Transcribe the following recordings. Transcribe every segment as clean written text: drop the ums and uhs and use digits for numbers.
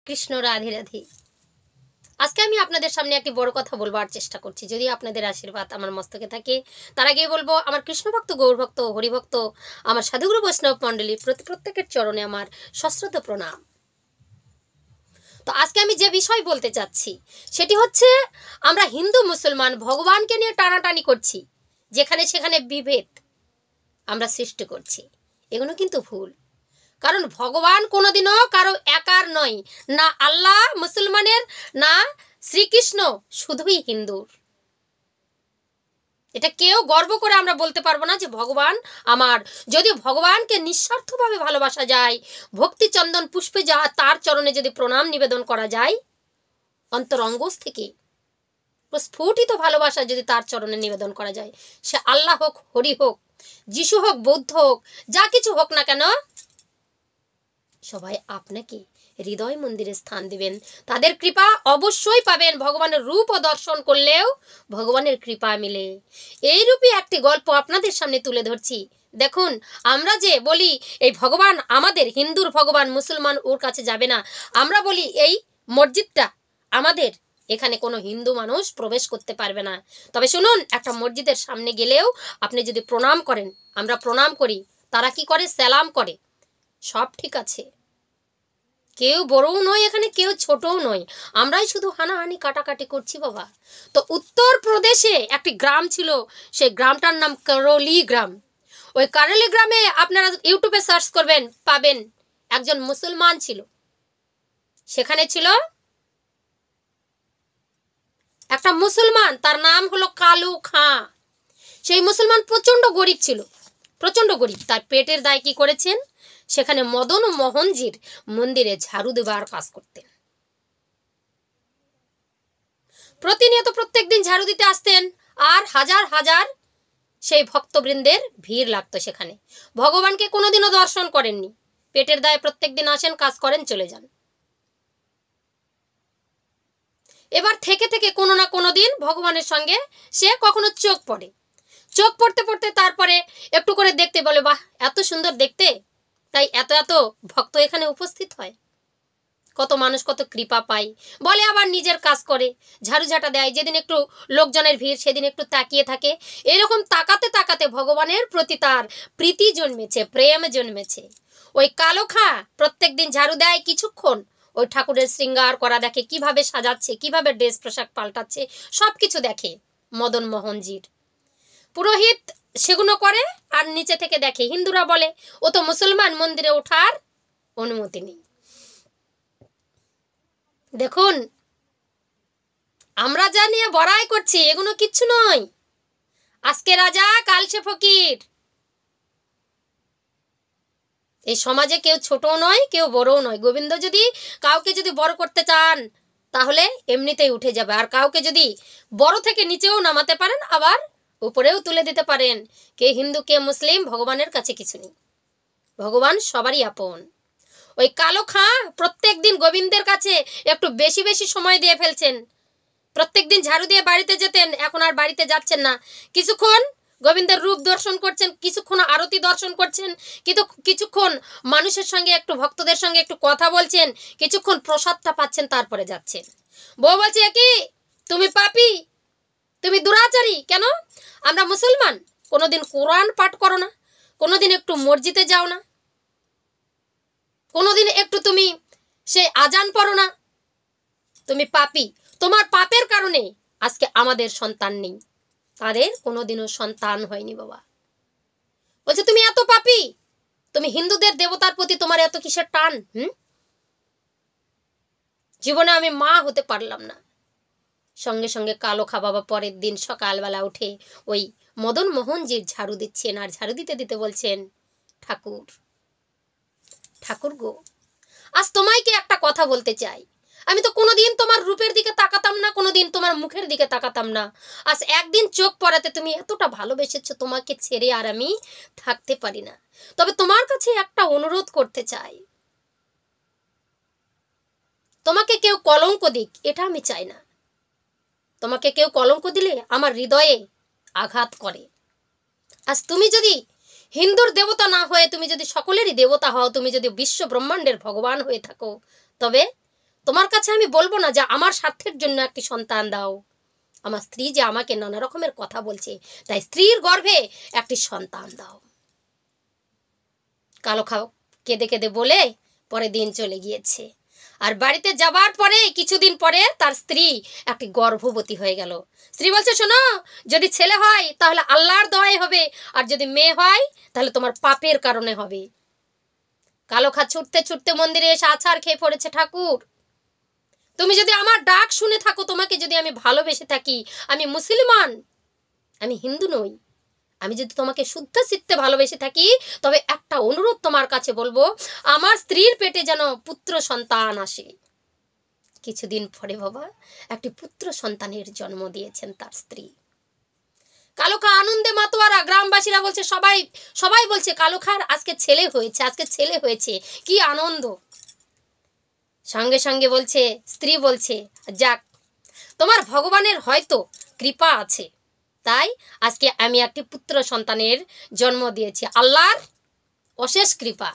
কৃষ্ণ রাধে রাধে। আজকে আমি আপনাদের সামনে একটি বড় কথা বলবার চেষ্টা করছি। যদি আপনাদের আশীর্বাদ আমার মস্তকে থাকে, তার আগে বলবো আমার কৃষ্ণ ভক্ত, গৌর ভক্ত, হরিভক্ত, আমার সাধুগুরু বৈষ্ণব মণ্ডলী প্রত্যেকের চরণে আমার সশ্রদ্ধ প্রণাম। তো আজকে আমি যে বিষয় বলতে চাচ্ছি সেটি হচ্ছে, আমরা হিন্দু মুসলমান ভগবানকে নিয়ে টানাটানি করছি, যেখানে সেখানে বিভেদ আমরা সৃষ্টি করছি। এগুলো কিন্তু ভুল। কারণ ভগবান কোনোদিনও কারো একার নয়, না আল্লাহ মুসলমানের, না শ্রীকৃষ্ণ শুধুই হিন্দুর। এটা কেউ গর্ব করে আমরা বলতে পারবো না যে ভগবান আমার। যদি ভগবানকে নিঃস্বার্থভাবে ভালোবাসা যায়, ভক্তি চন্দন পুষ্পে যা তার চরণে যদি প্রণাম নিবেদন করা যায়, অন্তরঙ্গস থেকে স্ফুটিত ভালোবাসা যদি তার চরণে নিবেদন করা যায়, সে আল্লাহ হোক, হরি হোক, যিশু হোক, বৌদ্ধ হোক, যা কিছু হোক না কেন, সবাই আপনাকে হৃদয় মন্দিরে স্থান দিবেন। তাদের কৃপা অবশ্যই পাবেন। ভগবানের রূপ ও দর্শন করলেও ভগবানের কৃপা মিলে। এই রূপই একটি গল্প আপনাদের সামনে তুলে ধরছি। দেখুন, আমরা যে বলি এই ভগবান আমাদের, হিন্দুর ভগবান মুসলমান ওর কাছে যাবে না, আমরা বলি এই মসজিদটা আমাদের, এখানে কোনো হিন্দু মানুষ প্রবেশ করতে পারবে না। তবে শুনুন, একটা মসজিদের সামনে গেলেও আপনি যদি প্রণাম করেন, আমরা প্রণাম করি, তারা কি করে? সালাম করে। সব ঠিক আছে, কেউ বড়ও নয় এখানে, কেউ ছোটও নয়, আমরাই শুধু হানাহানি কাটাকাটি করছি বাবা। তো উত্তর প্রদেশে একটি গ্রাম ছিল, সেই গ্রামটার নাম কারোলি গ্রাম। ওই কারোলি গ্রামে আপনারা ইউটিউবে সার্চ করবেন, পাবেন একজন মুসলমান ছিল। সেখানে ছিল একটা মুসলমান, তার নাম হলো কালু খাঁ। সেই মুসলমান প্রচণ্ড গরিব ছিল, প্রচণ্ড গরিব। তার পেটের দায় কি করেছেন, সেখানে মদন ও মোহনজির মন্দিরে ঝাড়ু দেবার কাজ করতেন। প্রতিনিয়ত প্রত্যেক দিন ঝাড়ু দিতে আসতেন, আর হাজার হাজার সেই ভক্তবৃন্দের ভিড় লাগতো সেখানে। ভগবানকে কোনোদিনও দর্শন করেননি, পেটের দায়ে প্রত্যেক দিন আসেন, কাজ করেন, চলে যান। এবার থেকে থেকে কোনো না কোনো দিন ভগবানের সঙ্গে সে কখনো চোখ পড়ে। চোখ পড়তে পড়তে তারপরে একটু করে দেখতে বলে, বাহ এত সুন্দর দেখতে, তাই এত এত ভক্ত এখানে উপস্থিত হয়, কত মানুষ কত কৃপা পায় বলে। আবার নিজের কাজ করে, ঝাড়ু ঝাঁটা দেয়। যেদিন একটু লোকজনের ভিড়, সেদিন একটু তাকিয়ে থাকে। এরকম তাকাতে তাকাতে ভগবানের প্রতি তার প্রীতি জন্মেছে, প্রেম জন্মেছে। ওই কালো খাঁ প্রত্যেক দিন ঝাড়ু দেয়, কিছুক্ষণ ওই ঠাকুরের শৃঙ্গার করা দেখে, কিভাবে সাজাচ্ছে, কিভাবে ড্রেস পোশাক পাল্টাচ্ছে, সব কিছু দেখে মদন মোহনজির। পুরোহিত সেগুলো করে আর নিচে থেকে দেখে। হিন্দুরা বলে ও তো মুসলমান, মন্দিরে ওঠার অনুমতি নেই। দেখুন, আমরা যা নিয়ে বড়াই করছি এগুলো কিচ্ছু নয়। আজকে রাজা কাল সে ফকির। এই সমাজে কেউ ছোটও নয়, কেউ বড়ও নয়। গোবিন্দ যদি কাউকে যদি বড় করতে চান, তাহলে এমনিতেই উঠে যাবে। আর কাউকে যদি বড় থেকে নিচেও নামাতে পারেন, আবার উপরেও তুলে দিতে পারেন। কে হিন্দু কে মুসলিম, ভগবানের কাছে কিছু নেই। ভগবান সবারই আপন। ওই কালো খাঁ প্রত্যেক দিন গোবিন্দের কাছে একটু বেশি বেশি সময় দিয়ে ফেলছেন। প্রত্যেক দিন ঝাড়ু দিয়ে বাড়িতে যেতেন, এখন আর বাড়িতে যাচ্ছেন না। কিছুক্ষণ গোবিন্দের রূপ দর্শন করছেন, কিছুক্ষণ আরতি দর্শন করছেন, কিন্তু কিছুক্ষণ মানুষের সঙ্গে একটু, ভক্তদের সঙ্গে একটু কথা বলছেন, কিছুক্ষণ প্রসাদটা পাচ্ছেন, তারপরে যাচ্ছেন। বউ বলছে, কি তুমি পাপী, তুমি দুরাচারী। কেন? আমরা মুসলমান, কোনোদিন কোরআন পাঠ করো না, কোনোদিন একটু মসজিদে যাও না, কোনোদিন একটু তুমি সেই আজান পড়ো না, তুমি পাপী। তোমার পাপের কারণে আজকে আমাদের সন্তান নেই, তাদের কোনোদিনও সন্তান হয়নি বাবা। বলছে তুমি এত পাপী, তুমি হিন্দুদের দেবতার প্রতি তোমার এত কিসের টান? জীবনে আমি মা হতে পারলাম না। সঙ্গে সঙ্গে কালো খা বাবা পরের দিন সকালবেলা উঠে ওই মদন মোহনজির ঝাড়ু দিচ্ছেন, আর ঝাড়ু দিতে দিতে বলছেন, ঠাকুর, ঠাকুর গো, আজ তোমাকে একটা কথা বলতে চাই। আমি তো কোনোদিন তোমার রূপের দিকে তাকাতাম না, কোনোদিন তোমার মুখের দিকে তাকাতাম না। আজ একদিন চোখ পড়াতে তুমি এতটা ভালোবেসেছো, তোমাকে ছেড়ে আর আমি থাকতে পারি না। তবে তোমার কাছে একটা অনুরোধ করতে চাই, তোমাকে কেউ কলঙ্ক দিক এটা আমি চাই না। তোমাকে কেউ কলঙ্ক দিলে আমার হৃদয়ে আঘাত করে। আজ তুমি যদি হিন্দুর দেবতা না হয়ে তুমি যদি সকলেরই দেবতা হও, তুমি যদি বিশ্ব ব্রহ্মাণ্ডের ভগবান হয়ে থাকো, তবে তোমার কাছে আমি বলবো না যে আমার স্বার্থের জন্য একটি সন্তান দাও। আমার স্ত্রী যে আমাকে নানা রকমের কথা বলছে, তাই স্ত্রীর গর্ভে একটি সন্তান দাও। কালো খাও কেঁদে কেঁদে বলে পরের দিন চলে গিয়েছে। আর বাড়িতে যাবার পরে কিছুদিন পরে তার স্ত্রী একটি গর্ভবতী হয়ে গেল। স্ত্রী বলছে, শোনো, যদি ছেলে হয় তাহলে আল্লাহর দয়ায় হবে, আর যদি মেয়ে হয় তাহলে তোমার পাপের কারণে হবে। কালো খা ছুটতে ছুটতে মন্দিরে এসে আছাড় খেয়ে পড়েছে, ঠাকুর তুমি যদি আমার ডাক শুনে থাকো, তোমাকে যদি আমি ভালোবেসে থাকি, আমি মুসলমান, আমি হিন্দু নই, আমি যদি তোমাকে শুদ্ধ চিত্তে ভালোবেসে থাকি, তবে একটা অনুরোধ তোমার কাছে বলবো, আমার স্ত্রীর পেটে যেন পুত্র সন্তান আসে। কিছুদিন পরে বাবা একটি পুত্র সন্তানের জন্ম দিয়েছেন তার স্ত্রী। কালোখা আনন্দে মাতোয়ারা, গ্রামবাসীরা বলছে, সবাই সবাই বলছে কালোখার আজকে ছেলে হয়েছে, আজকে ছেলে হয়েছে, কি আনন্দ। সঙ্গে সঙ্গে বলছে, স্ত্রী বলছে, যাক, তোমার ভগবানের হয়তো কৃপা আছে, তাই আজকে আমি একটি পুত্র সন্তানের জন্ম দিয়েছি, আল্লাহর অশেষ কৃপা,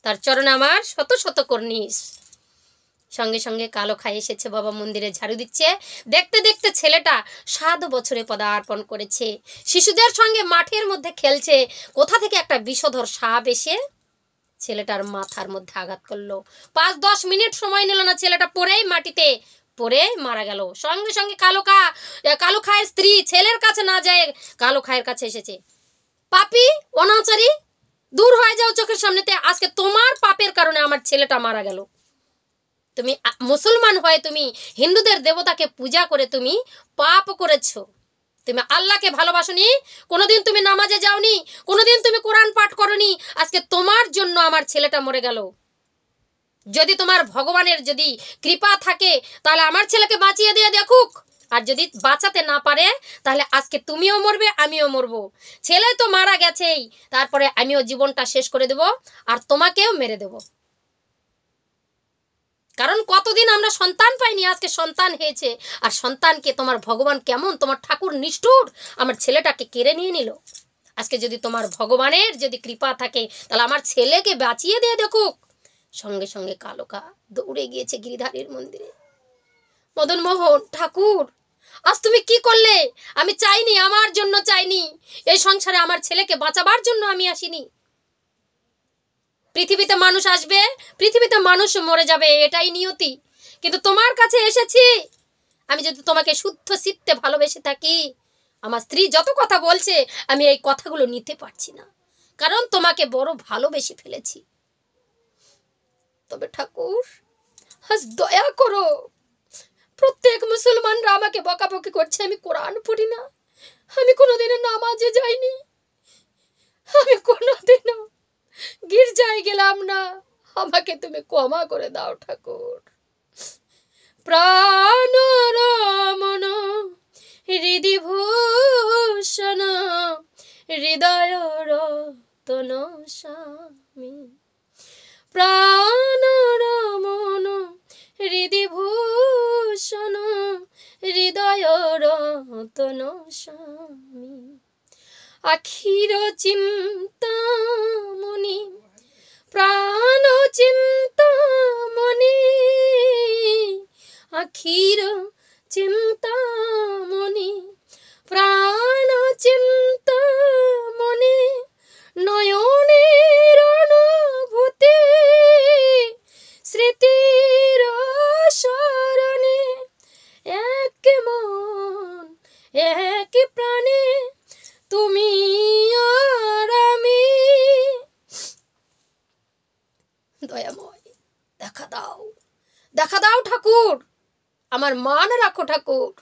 তার চরণে আমার শত শত কর্নিশ। সঙ্গে সঙ্গে কালোখা এসেছে বাবা, মন্দিরে ঝাড়ু দিচ্ছে। দেখতে দেখতে ছেলেটা 7 বছরে পদার্পণ করেছে, শিশুদের সঙ্গে মাঠের মধ্যে খেলছে। কোথা থেকে একটা বিষধর সাপ এসে ছেলেটার মাথার মধ্যে আঘাত করলো। 5-10 মিনিট সময় নিল না, ছেলেটা পড়েই মাটিতে পড়ে মারা গেল। সঙ্গে সঙ্গে কালোখায়ের স্ত্রী ছেলের কাছে না যায় কালোখায়ের কাছে এসেছে, পাপী অনাচারী, দূর হয়ে যাও চোখের সামনেতে, আজকে তোমার পাপের কারণে আমার ছেলেটা মারা গেল। তুমি মুসলমান হয়ে তুমি হিন্দুদের দেবতাকে পূজা করে তুমি পাপ করেছো, তুমি আল্লাহকে ভালোবাসোনি, কোনোদিন তুমি নামাজে যাওনি, কোনোদিন তুমি কোরআন পাঠ করনি, আজকে তোমার জন্য আমার ছেলেটা মরে গেল। যদি তোমার ভগবানের যদি কৃপা থাকে তাহলে আমার ছেলেকে বাঁচিয়ে দিয়ে দেখুক, আর যদি বাঁচাতে না পারে তাহলে আজকে তুমিও মরবে, আমিও মরবো। ছেলে তো মারা গেছেই, তারপরে আমিও জীবনটা শেষ করে দেব, আর তোমাকেও মেরে দেব। কারণ কতদিন আমরা সন্তান পাইনি, আজকে সন্তান হয়েছে, আর সন্তানকে তোমার ভগবান কেমন, তোমার ঠাকুর নিষ্ঠুর, আমার ছেলেটাকে কেড়ে নিয়ে নিল। আজকে যদি তোমার ভগবানের যদি কৃপা থাকে তাহলে আমার ছেলেকে বাঁচিয়ে দিয়ে দেখুক। সঙ্গে সঙ্গে কালোখা দৌড়ে গিয়েছে গিরিধারীর মন্দিরে। মদন মোহন, ঠাকুর আজ তুমি কি করলে? আমি চাইনি, আমার জন্য চাইনি, এই সংসারে আমার ছেলেকে বাঁচাবার জন্য আমি আসিনি। পৃথিবীতে মানুষ আসবে, পৃথিবীতে মানুষ মরে যাবে, এটাই নিয়তি, কিন্তু তোমার কাছে এসেছি আমি যদি তোমাকে শুদ্ধ চিত্তে ভালোবেসে থাকি। আমার স্ত্রী যত কথা বলছে আমি এই কথাগুলো নিতে পারছি না, কারণ তোমাকে বড় ভালোবেসে ফেলেছি। তবে ঠাকুর আজ দয়া করো, প্রত্যেক মুসলমানরা আমাকে বকাবকি করছে, আমি কোরআন পড়ি না, আমি কোনোদিনও নামাজে যাইনি, আমি কোনোদিনও গির্জায় গেলাম না, আমাকে তুমি ক্ষমা করে দাও ঠাকুর। প্রাণ রমণ হৃদিভূষণ হৃদয় রতন স্বামী, প্রাণ রমণ হৃদিভূষণ হৃদয় রতন স্বামী, আখির চিন্তামণি প্রাণ চিন্তামণি, আখির চিন্তামণি প্রাণ চিন্তামণি, নয়নের অনুভূতি স্মৃতির স্মরণে, এক মন এক প্রাণে তুমি আর আমি। দয়াময়, দেখা দাও, দেখা দাও ঠাকুর, আমার মান রাখো ঠাকুর।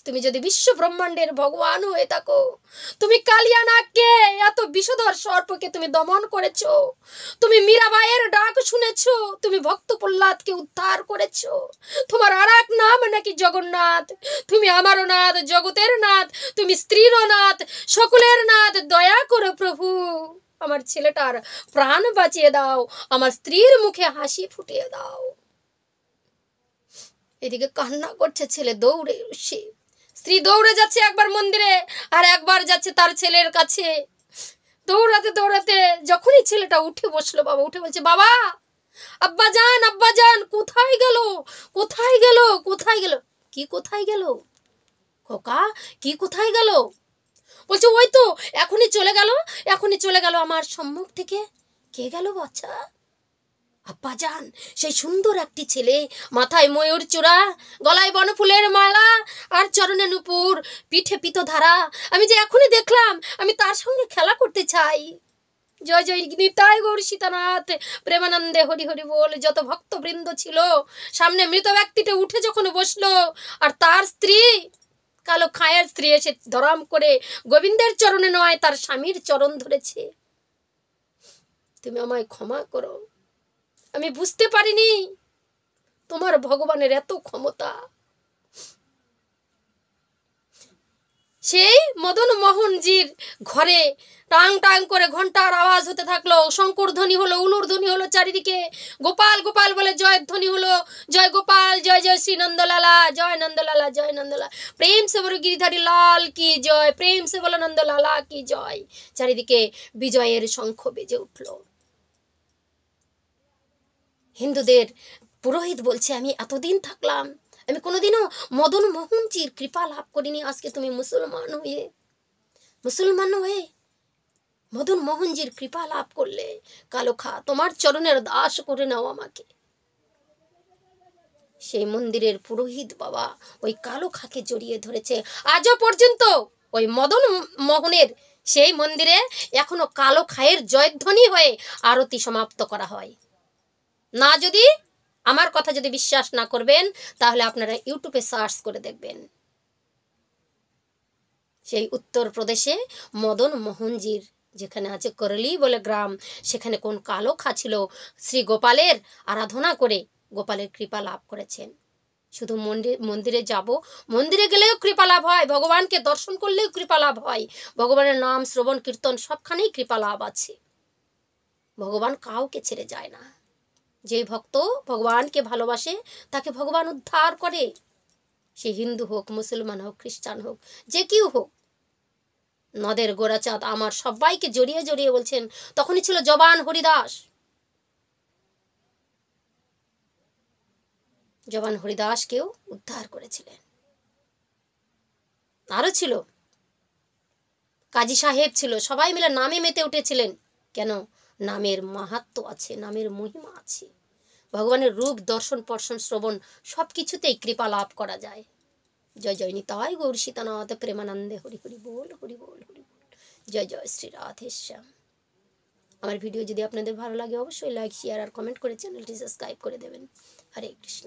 তুমি যদি বিশ্ব ব্রহ্মাণ্ডের ভগবান হয়ে থাকো, তুমি কালিয়ানাগকে, এত বিষধর সর্পকে তুমি দমন করেছো, তুমি মীরাবাইয়ের ডাক শুনেছো, তুমি ভক্ত প্রহ্লাদকে উদ্ধার করেছো, তোমার আর এক নাম নাকি জগন্নাথ, তুমি আমারও নাথ, জগতের নাথ, তুমি স্ত্রীরও নাথ, সকলের নাথ। দয়া করো প্রভু, আমার ছেলেটার প্রাণ বাঁচিয়ে দাও, আমার স্ত্রীর মুখে হাসি ফুটিয়ে দাও। এদিকে কান্না করছে ছেলে, দৌড়ে এসে স্ত্রী দৌড়ে যাচ্ছে একবার মন্দিরে আর একবার যাচ্ছে তার ছেলের কাছে। দৌড়াতে দৌড়াতে যখনই ছেলেটা উঠে বসলো, বাবা উঠে বলছে, বাবা আব্বা যান কোথায় গেল, কোথায় গেল, কোথায় গেল? কি কোথায় গেল খোকা, কি কোথায় গেল? বলছে ওই তো এখনই চলে গেল, এখনই চলে গেল আমার সম্মুখ থেকে। কে গেল বাচ্চা? আব্বাজান, সেই সুন্দর একটি ছেলে, মাথায় ময়ূর চূড়া, গলায় বনফুলের মালা, আর চরণে নূপুর, পিঠে পিতধারা। আমি যে এখনই দেখলাম, আমি তার সঙ্গে খেলা করতে চাই। জয় জয় নিতাই গৌর সীতানাথ, প্রেমানন্দে হরি হরি বল। যত ভক্তবৃন্দ ছিল সামনে, মৃত ব্যক্তিটা উঠে যখন বসলো, আর তার স্ত্রী, কালো খায়ের স্ত্রী এসে ধরাম করে গোবিন্দের চরণে নয় তার স্বামীর চরণ ধরেছে। তুমি আমায় ক্ষমা করো, আমি বুঝতে পারিনি তোমার ভগবানের এত ক্ষমতা। সেই মদন মোহনজির ঘরে টাং টাং করে ঘন্টার আওয়াজ হতে থাকলো, শঙ্কর ধ্বনি হলো, উলুর ধ্বনি হলো চারিদিকে, গোপাল গোপাল বলে জয়ের ধ্বনি হলো, জয় গোপাল, জয় জয় শ্রী নন্দলালা, জয় নন্দলালা, জয় নন্দলালা, প্রেম সে বলো গিরিধারী লাল কি জয়, প্রেম সে বলো নন্দলালা কি জয়। চারিদিকে বিজয়ের শঙ্খ বেজে উঠল। হিন্দুদের পুরোহিত বলছে, আমি এতদিন থাকলাম, আমি কোনোদিনও মদন মোহনজির কৃপা লাভ করিনি। আজকে তুমি মুসলমান হয়ে মদন মোহনজির কৃপা লাভ করলে। কালো খা, তোমার চরণের দাস করে নাও আমাকে। সেই মন্দিরের পুরোহিত বাবা ওই কালো খাকে জড়িয়ে ধরেছে। আজও পর্যন্ত ওই মদন মোহনের সেই মন্দিরে এখনো কালো খায়ের জয়ধ্বনি হয়ে আরতি সমাপ্ত করা হয়। না, যদি আমার কথা যদি বিশ্বাস না করবেন, তাহলে আপনারা ইউটিউবে সার্চ করে দেখবেন। সেই উত্তরপ্রদেশে মদন মোহনজির যেখানে আছে করলি বলে গ্রাম, সেখানে কোন কালো খা ছিল, শ্রী গোপালের আরাধনা করে গোপালের কৃপা লাভ করেছেন। শুধু মন্দিরে যাব, মন্দিরে গেলেও কৃপা লাভ হয়, ভগবানকে দর্শন করলেও কৃপা লাভ হয়, ভগবানের নাম শ্রবণ কীর্তন সবখানেই কৃপা লাভ আছে। ভগবান কাউকে ছেড়ে যায় না। যে ভক্ত ভগবানকে ভালোবাসে তাকে ভগবান উদ্ধার করে। সে হিন্দু হোক, মুসলমান হোক, খ্রিস্টান হোক, যে কেউ হোক। নদের গোড়াচাঁদ আমার সবাইকে জড়িয়ে জড়িয়ে বলছেন, তখনই ছিল জবান হরিদাস। জবান হরিদাসকেও উদ্ধার করেছিলেন। আরো ছিল কাজী সাহেব ছিল, সবাই মিলে নামে মেতে উঠেছিলেন। কেন? নামের মাহাত্ম্য আছে, নামের মহিমা আছে। ভগবানের রূপ দর্শন পর্শন শ্রবণ সবকিছুতেই কৃপা লাভ করা যায়। জয় জয় নিতাই গৌর সীতানাথ, প্রেমানন্দে হরি হরি বল, হরি বল, হরি বল। জয় জয় শ্রী রাধেশ্যাম। আমার ভিডিও যদি আপনাদের ভালো লাগে অবশ্যই লাইক, শেয়ার আর কমেন্ট করে চ্যানেলটি সাবস্ক্রাইব করে দেবেন। হরে কৃষ্ণ।